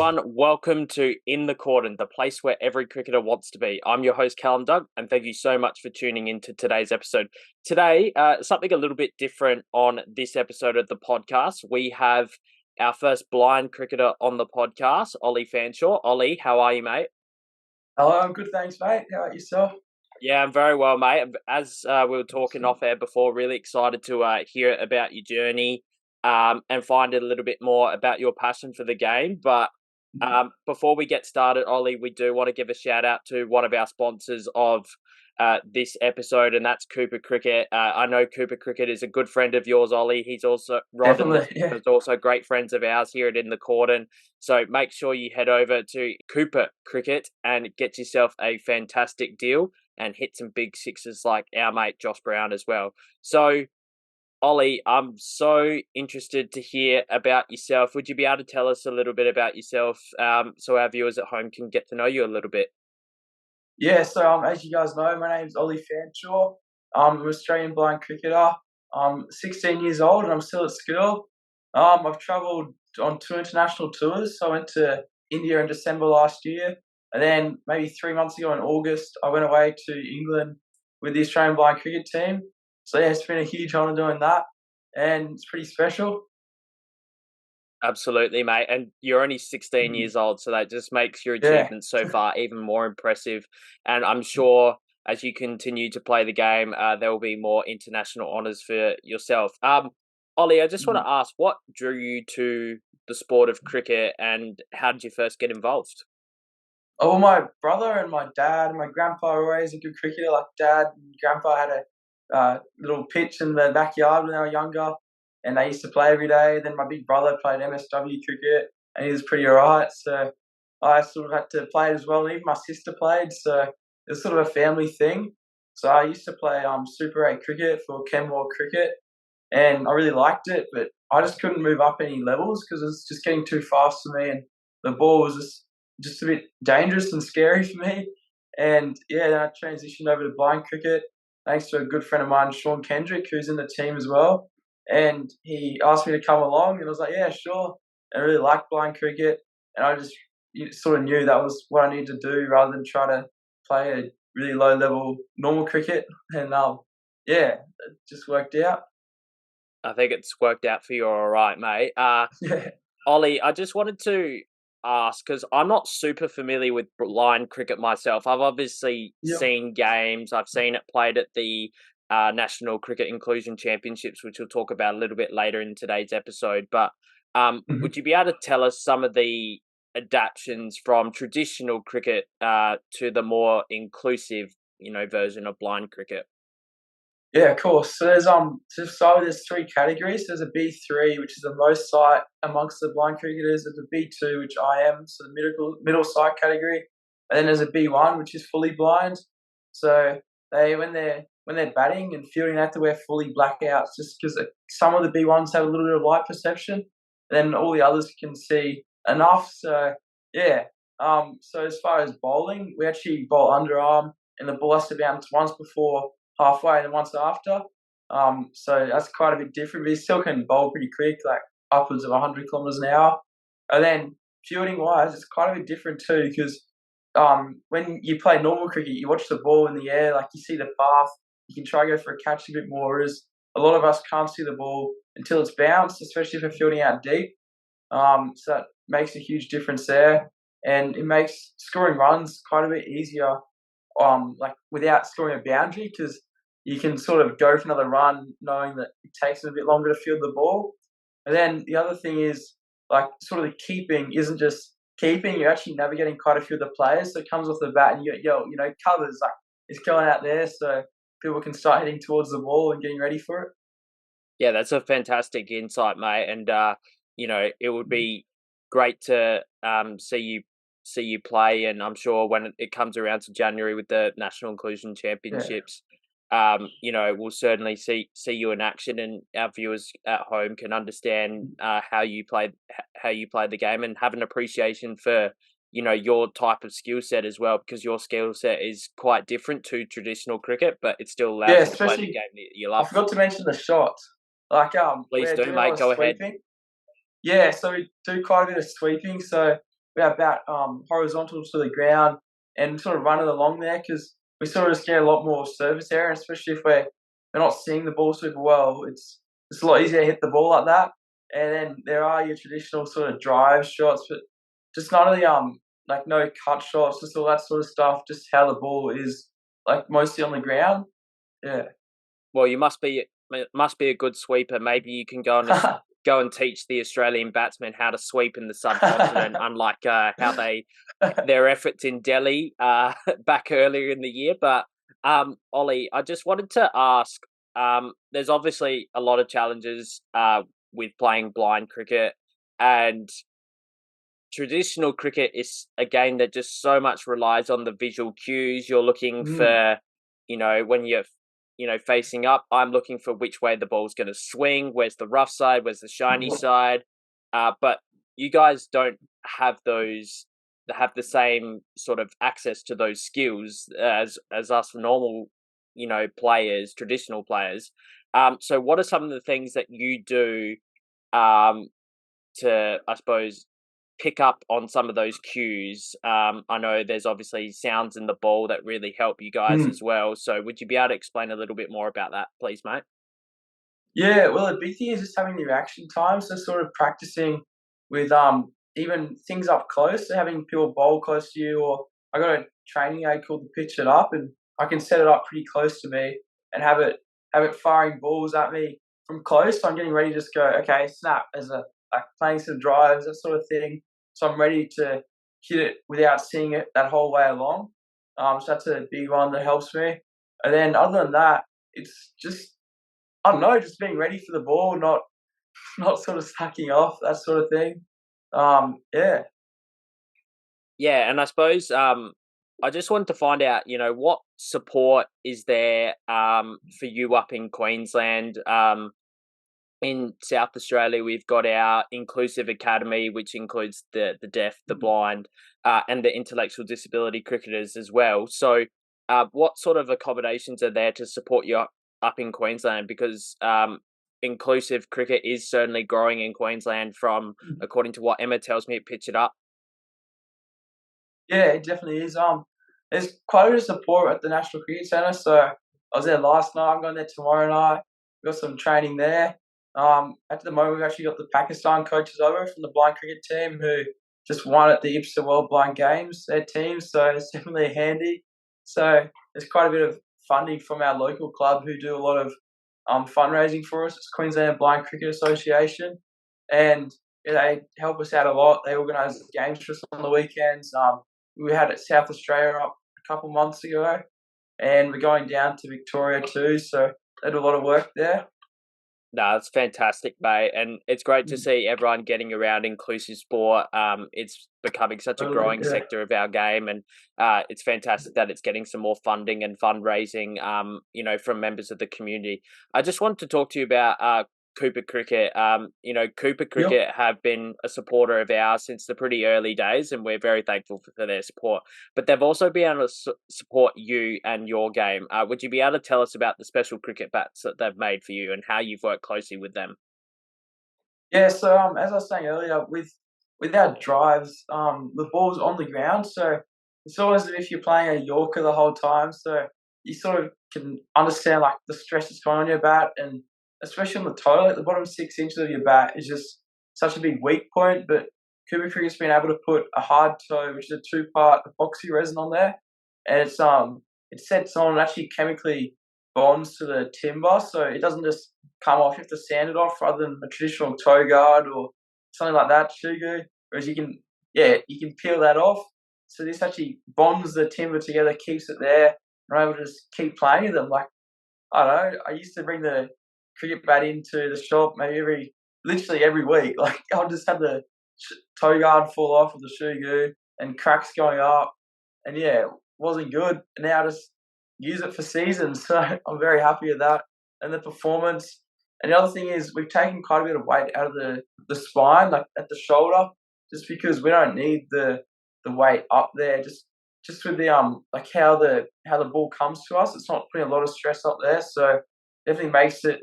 everyone. Welcome to In the Cordon, the place where every cricketer wants to be. I'm your host, Callum Doug, and thank you so much for tuning into today's episode. Today, something a little bit different on this episode of the podcast. We have our first blind cricketer on the podcast, Ollie Fanshawe. Ollie, how are you, mate? Hello, I'm good, thanks, mate. How about yourself? Yeah, I'm very well, mate. As we were talking off air before, really excited to hear about your journey and find out a little bit more about your passion for the game. But before we get started, Ollie, we do want to give a shout out to one of our sponsors of this episode, and that's Cooper Cricket. I know Cooper Cricket is a good friend of yours, Ollie. He's also Rod Definitely, yeah. is also great friends of ours here at In the Cordon. So make sure you head over to Cooper Cricket and get yourself a fantastic deal and hit some big sixes like our mate Josh Brown as well. So, Ollie, I'm so interested to hear about yourself. Would you be able to tell us a little bit about yourself so our viewers at home can get to know you a little bit? Yeah, so as you guys know, my name's Ollie Fanshawe. I'm an Australian blind cricketer. I'm 16 years old and I'm still at school. I've travelled on 2 international tours. So I went to India in December last year. And then maybe 3 months ago in August, I went away to England with the Australian blind cricket team. So yeah, it's been a huge honour doing that. And it's pretty special. Absolutely, mate. And you're only 16 years old, so that just makes your Yeah. achievements so far even more impressive. And I'm sure as you continue to play the game, there will be more international honours for yourself. Ollie, I just want to ask, what drew you to the sport of cricket and how did you first get involved? Oh, my brother and my dad and my grandpa were always a good cricketer. Like dad and grandpa had a little pitch in the backyard when they were younger, and they used to play every day. Then my big brother played MSW cricket, and he was pretty alright. So I sort of had to play it as well. And even my sister played, so it was sort of a family thing. So I used to play Super 8 cricket for Kenmore Cricket, and I really liked it, but I just couldn't move up any levels because it was just getting too fast for me, and the ball was just a bit dangerous and scary for me. And yeah, then I transitioned over to blind cricket thanks to a good friend of mine, Sean Kendrick, who's in the team as well. And he asked me to come along, and I was like, yeah, sure. I really like blind cricket, and I just sort of knew that was what I needed to do rather than try to play a really low level normal cricket. And yeah, it just worked out. I think it's worked out for you all right, mate. Yeah. Ollie, I just wanted to ask because I'm not super familiar with blind cricket myself. I've obviously Yep. seen games. I've seen it played at the National Cricket Inclusion Championships, which we'll talk about a little bit later in today's episode. But Mhm. would you be able to tell us some of the adaptations from traditional cricket to the more inclusive, version of blind cricket? Yeah, of course. So there's to start with, there's 3 categories. There's a B3, which is the most sight amongst the blind cricketers. There's a B2, which I am, so the middle sight category. And then there's a B1, which is fully blind. So they when they're batting and fielding, they have to wear fully blackouts just because some of the B1s have a little bit of light perception. Then all the others can see enough. So yeah. So as far as bowling, we actually bowl underarm, and the ball has to bounce once before halfway and then once after. So that's quite a bit different, but he still can bowl pretty quick, like upwards of 100 kilometers an hour. And then fielding wise, it's quite a bit different too, because when you play normal cricket, you watch the ball in the air, like you see the path, you can try to go for a catch a bit more, whereas a lot of us can't see the ball until it's bounced, especially if we're fielding out deep. So that makes a huge difference there, and it makes scoring runs quite a bit easier like without scoring a boundary, because you can sort of go for another run knowing that it takes them a bit longer to field the ball. And then the other thing is, like, sort of the keeping isn't just keeping, you're actually navigating quite a few of the players. So it comes off the bat and covers, like, it's going out there so people can start heading towards the ball and getting ready for it. Yeah, that's a fantastic insight, mate. And it would be great to see you play. And I'm sure when it comes around to January with the National Inclusion Yeah. Championships, we'll certainly see you in action, and our viewers at home can understand how you play the game and have an appreciation for your type of skill set as well, because your skill set is quite different to traditional cricket, but it still Yeah, allows you to play the especially, game that you I love. forgot to mention the shots. Like, Please we're do, doing a lot mate. of Go ahead. sweeping. Yeah, so we do quite a bit of sweeping. So our bat horizontal to the ground and sort of run it along there because we sort of just get a lot more surface area, especially if we're not seeing the ball super well. It's a lot easier to hit the ball like that. And then there are your traditional sort of drive shots, but just none of the like no cut shots, just all that sort of stuff. Just how the ball is like mostly on the ground. Yeah. Well, you must be a good sweeper. Maybe you can go and teach the Australian batsmen how to sweep in the subcontinent, unlike how their efforts in Delhi back earlier in the year. But Ollie, I just wanted to ask. There's obviously a lot of challenges with playing blind cricket, and traditional cricket is a game that just so much relies on the visual cues. You're looking for, when you're, facing up, I'm looking for which way the ball's going to swing. Where's the rough side? Where's the shiny side? But you guys don't have the same sort of access to those skills as us normal, players, traditional players. So what are some of the things that you do to, I suppose, pick up on some of those cues? I know there's obviously sounds in the ball that really help you guys as well. So would you be able to explain a little bit more about that, please, mate? Yeah, well, the big thing is just having the reaction time. So sort of practicing with even things up close. So having people bowl close to you, or I got a training aid called the Pitch It Up, and I can set it up pretty close to me and have it firing balls at me from close. So I'm getting ready to just go, okay, snap, as a like playing some drives, that sort of thing. So I'm ready to hit it without seeing it that whole way along. So that's a big one that helps me. And then other than that, it's just, I don't know, just being ready for the ball, not sort of sucking off, that sort of thing. Yeah. Yeah, and I suppose I just wanted to find out, what support is there for you up in Queensland? In South Australia, we've got our Inclusive Academy, which includes the deaf, the blind, and the intellectual disability cricketers as well. So, what sort of accommodations are there to support you up in Queensland? Because inclusive cricket is certainly growing in Queensland from, according to what Emma tells me, Pitch It Up. Yeah, it definitely is. There's quite a bit of support at the National Cricket Centre. So I was there last night. I'm going there tomorrow night. We've got some training there. At the moment, we've actually got the Pakistan coaches over from the blind cricket team who just won at the IPSA World Blind Games, their team. So it's definitely handy. So there's quite a bit of funding from our local club who do a lot of fundraising for us. It's Queensland Blind Cricket Association. And they help us out a lot. They organise games for us on the weekends. We had it South Australia up a couple months ago, and we're going down to Victoria too. So they do a lot of work there. No, it's fantastic, mate, and it's great to see everyone getting around inclusive sport. It's becoming such a growing sector of our game, and it's fantastic that it's getting some more funding and fundraising, from members of the community. I just wanted to talk to you about Cooper Cricket. Cooper Cricket have been a supporter of ours since the pretty early days, and we're very thankful for their support. But they've also been able to support you and your game. Would you be able to tell us about the special cricket bats that they've made for you and how you've worked closely with them? Yeah, so as I was saying earlier, with our drives, the ball's on the ground, so it's always as if you're playing a Yorker the whole time. So you sort of can understand like the stress that's going on your bat, and especially on the toe, like the bottom 6 inches of your bat is just such a big weak point. But Cooper Cricket's been able to put a hard toe, which is a 2-part epoxy resin on there, and it sets on and actually chemically bonds to the timber, so it doesn't just come off. You have to sand it off rather than a traditional toe guard or something like that, shoe glue. Whereas you can peel that off. So this actually bonds the timber together, keeps it there, and I'm able to just keep playing with them. Like, I don't know, I used to bring the cricket bat into the shop maybe literally every week. Like, I'll just have the toe guard fall off with the shoe glue and cracks going up. And yeah, it wasn't good. And now I just use it for seasons. So I'm very happy with that. And the performance. And the other thing is we've taken quite a bit of weight out of the spine, like at the shoulder, just because we don't need the weight up there. Just with the like how the ball comes to us, it's not putting a lot of stress up there. So definitely makes it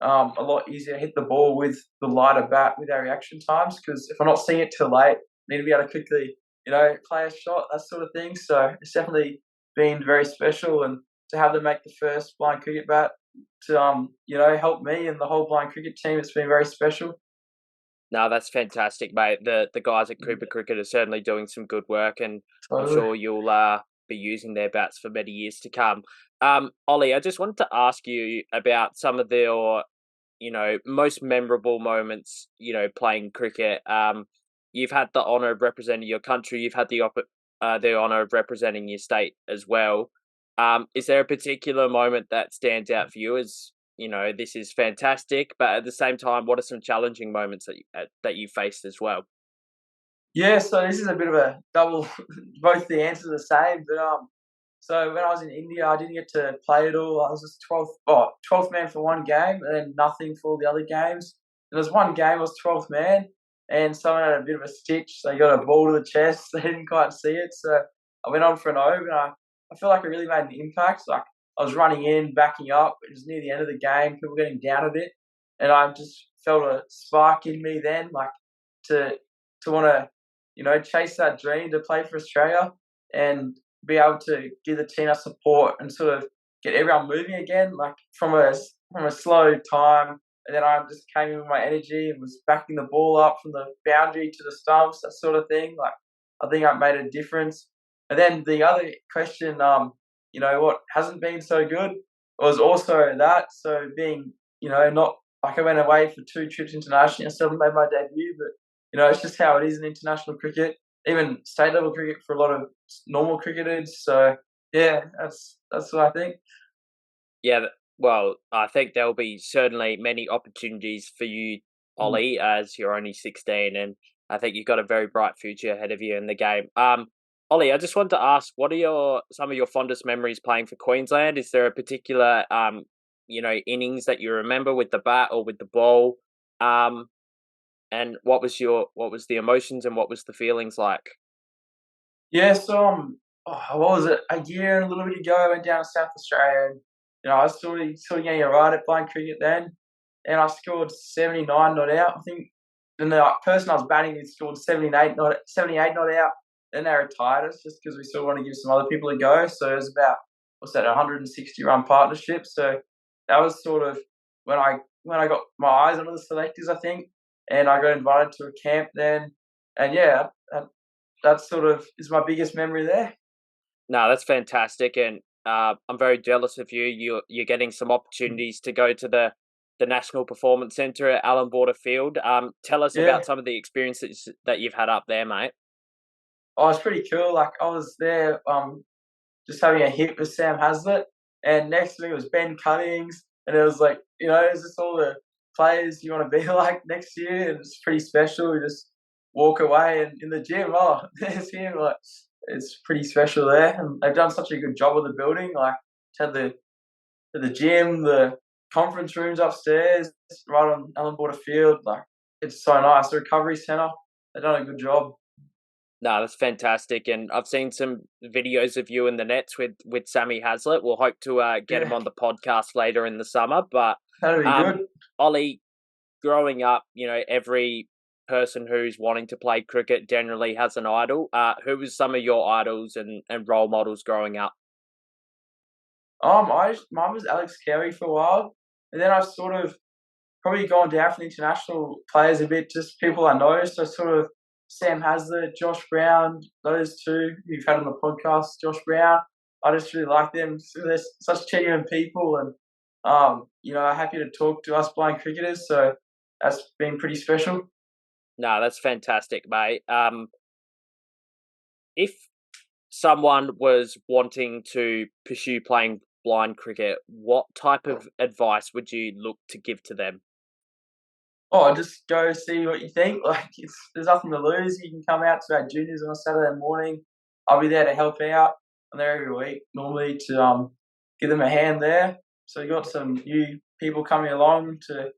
a lot easier to hit the ball with the lighter bat with our reaction times, because if I'm not seeing it till late, need to be able to quickly, play a shot, that sort of thing. So it's definitely been very special, and to have them make the first blind cricket bat to help me and the whole blind cricket team, it's been very special. No, that's fantastic, mate. The guys at Cooper Cricket are certainly doing some good work, and I'm Totally. sure you'll be using their bats for many years to come. Ollie, I just wanted to ask you about some of your, most memorable moments, playing cricket. You've had the honour of representing your country. You've had the honour of representing your state as well. Is there a particular moment that stands out for you as this is fantastic, but at the same time, what are some challenging moments that you faced as well? Yeah, so this is a bit of a double. Both the answers are the same, but so when I was in India, I didn't get to play at all. I was just 12th man for one game, and then nothing for all the other games. And there was one game I was 12th man, and someone had a bit of a stitch. They got a ball to the chest. They didn't quite see it, so I went on for an over, and I feel like it really made an impact. Like I was running in, backing up. It was near the end of the game. People were getting down a bit, and I just felt a spark in me then, like to want to chase that dream to play for Australia and be able to give the team that support and sort of get everyone moving again, like from a slow time. And then I just came in with my energy and was backing the ball up from the boundary to the stumps, that sort of thing. Like I think I made a difference. And then the other question, what hasn't been so good was also that. So being, not like I went away for 2 trips internationally. I still made my debut, but it's just how it is in international cricket, even state level cricket for a lot of normal cricketers. So yeah, that's what I think. Yeah, well, I think there'll be certainly many opportunities for you, Mm. Ollie, as you're only 16, and I think you've got a very bright future ahead of you in the game. Ollie, I just wanted to ask, what are some of your fondest memories playing for Queensland? Is there a particular, innings that you remember with the bat or with the ball? Um, and what was the emotions and what was the feelings like? Yeah, so what was it? A year and a little bit ago, I went down to South Australia, and I was sort of getting a ride at playing cricket then, and I scored 79 not out. I think then the person I was batting with scored 78 not out. Then they retired us just because we still want to give some other people a go. So it was about what's that, 160 run partnership. So that was sort of when I got my eyes on the selectors, I think, and I got invited to a camp then, and yeah, that sort of is my biggest memory there. No, that's fantastic, and I'm very jealous of you. You're getting some opportunities to go to the National Performance Centre at Allan Border Field. Tell us Yeah. about some of the experiences that you've had up there, mate. Oh, it's pretty cool. Like I was there, just having a hit with Sam Hazlitt, and next to me was Ben Cummings, and it was like, it's just all the players you want to be like next year, and it's pretty special. You just walk away, and in the gym, oh, there's him. Like it's pretty special there, and they've done such a good job of the building. Like it's had the gym, the conference rooms upstairs, right on Allan Border Field. Like it's so nice. The recovery centre, they've done a good job. No, that's fantastic, and I've seen some videos of you in the nets with Sammy Hazlitt. We'll hope to get him Yeah, on the podcast later in the summer. But that'd be um, good. Ollie, growing up, every person who's wanting to play cricket generally has an idol. Who was some of your idols and role models growing up? Mine was Alex Carey for a while, and then I sort of probably gone down from the international players a bit, just people I know. So sort of Sam Hazlitt, Josh Brown, those two you've had on the podcast. Josh Brown, I just really like them. So they're such genuine people, and happy to talk to us blind cricketers. So that's been pretty special. No, that's fantastic, mate. If someone was wanting to pursue playing blind cricket, what type of advice would you look to give to them? Oh, just go see what you think. Like, there's nothing to lose. You can come out to our juniors on a Saturday morning. I'll be there to help out. I'm there every week normally to give them a hand there. So you got some new people coming along to,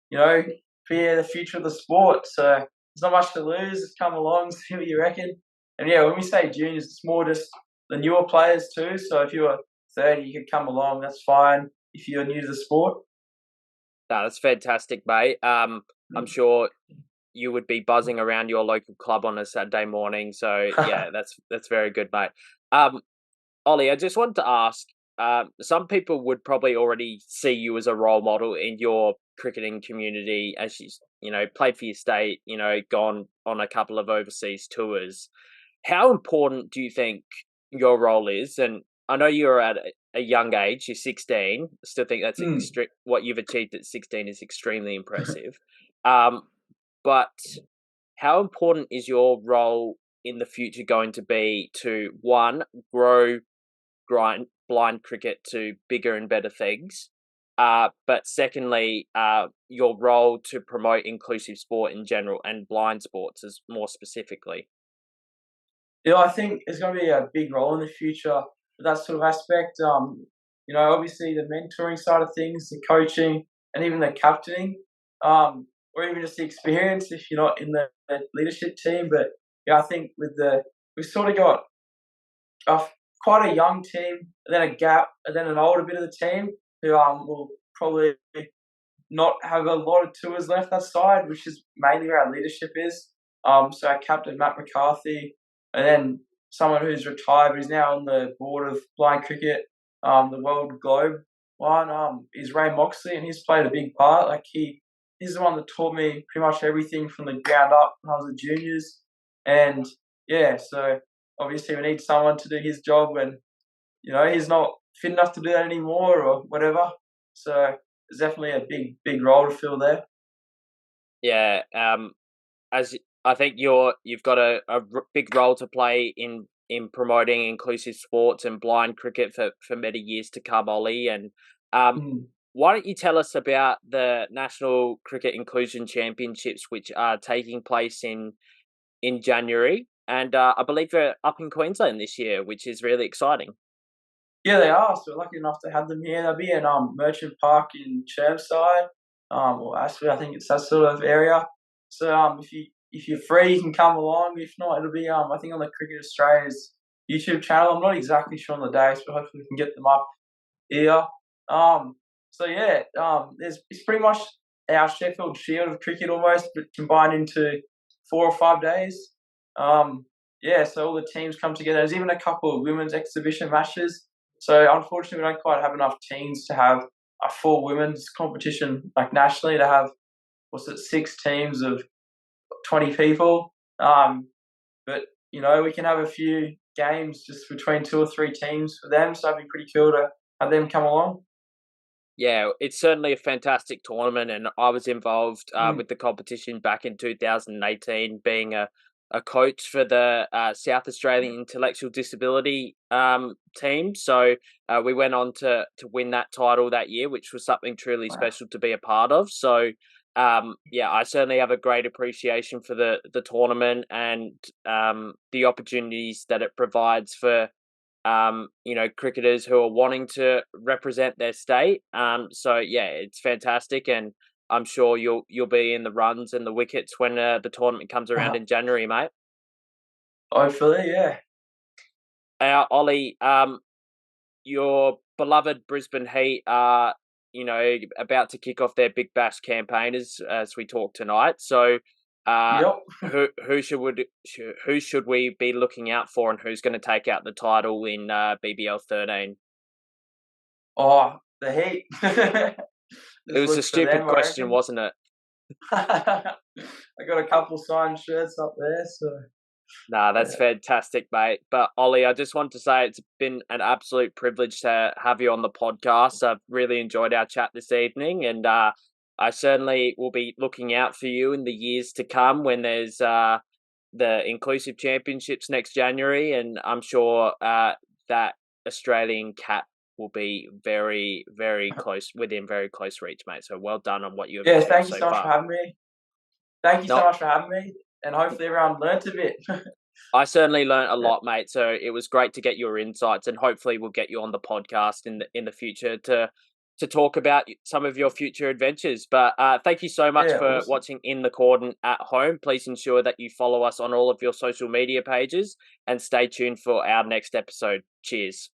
you know, be the future of the sport. So there's not much to lose. Just come along, see what you reckon. And yeah, when we say juniors, it's more just the newer players too. So if you were 30, you could come along. That's fine. If you're new to the sport. No, that's fantastic, mate. I'm Mm. sure you would be buzzing around your local club on a Saturday morning. So yeah, that's very good, mate. Ollie, I just wanted to ask. Some people would probably already see you as a role model in your cricketing community, as played for your state, gone on a couple of overseas tours. How important do you think your role is? And I know you're at a young age, you're 16. I still think that's Mm. what you've achieved at 16 is extremely impressive. Um, but how important is your role in the future going to be to, one, grow blind cricket to bigger and better things? But secondly, your role to promote inclusive sport in general and blind sports as more specifically. Yeah, I think it's going to be a big role in the future for that sort of aspect. Obviously the mentoring side of things, the coaching, and even the captaining, or even just the experience if you're not in the leadership team. But yeah, I think we've sort of got a, quite a young team, and then a gap, and then an older bit of the team who will probably not have a lot of tours left that side, which is mainly where our leadership is. So our captain Matt McCarthy, and then someone who's retired but is now on the board of blind cricket, the World Globe one, is Ray Moxley, and he's played a big part. Like he's the one that taught me pretty much everything from the ground up when I was a juniors, and yeah, so obviously we need someone to do his job when he's not fit enough to do that anymore or whatever. So there's definitely a big role to fill there. Yeah, as I think you've got a big role to play in promoting inclusive sports and blind cricket for many years to come, Ollie. And Mm. why don't you tell us about the National Cricket Inclusion Championships, which are taking place in January, and I believe they're up in Queensland this year, which is really exciting. Yeah, they are. So we're lucky enough to have them here. They'll be in Merchant Park in Chermside, or Ashford. I think it's that sort of area. So if you're free, you can come along. If not, it'll be I think on the Cricket Australia's YouTube channel. I'm not exactly sure on the dates, but hopefully we can get them up here. So yeah, it's pretty much our Sheffield Shield of cricket almost, but combined into 4 or 5 days. Yeah, so all the teams come together. There's even a couple of women's exhibition matches. So unfortunately, we don't quite have enough teams to have a full women's competition like nationally to have 6 teams of 20 people. But we can have a few games just between 2 or 3 teams for them. So that'd be pretty cool to have them come along. Yeah, it's certainly a fantastic tournament, and I was involved Mm. with the competition back in 2018, being a coach for the South Australian Intellectual Disability team. So we went on to win that title that year, which was something truly Wow. special to be a part of. So yeah, I certainly have a great appreciation for the tournament and the opportunities that it provides for cricketers who are wanting to represent their state. So yeah, it's fantastic, and I'm sure you'll be in the runs and the wickets when the tournament comes around in January, mate. Hopefully, yeah. Ollie, your beloved Brisbane Heat are about to kick off their Big Bash campaign as we talk tonight. So uh, Yep. who should we be looking out for, and who's going to take out the title in BBL 13? Oh, the Heat. It Just was a look for stupid them, I question, reckon. wasn't it? I got a couple signed shirts up there, so Nah, that's yeah. fantastic, mate. But Ollie, I just want to say it's been an absolute privilege to have you on the podcast. I've really enjoyed our chat this evening, and I certainly will be looking out for you in the years to come when there's the inclusive championships next January, and I'm sure that Australian cap will be very, very close within very close reach, mate. So well done on what you have Yeah, achieved thank you so so much for far. having me. Thank you so Not much for having me, and hopefully everyone learnt a bit. I certainly learnt a Yeah. lot, mate. So it was great to get your insights, and hopefully we'll get you on the podcast in the future to talk about some of your future adventures. But thank you so much Yeah, for awesome. watching In the Cordon at home. Please ensure that you follow us on all of your social media pages and stay tuned for our next episode. Cheers.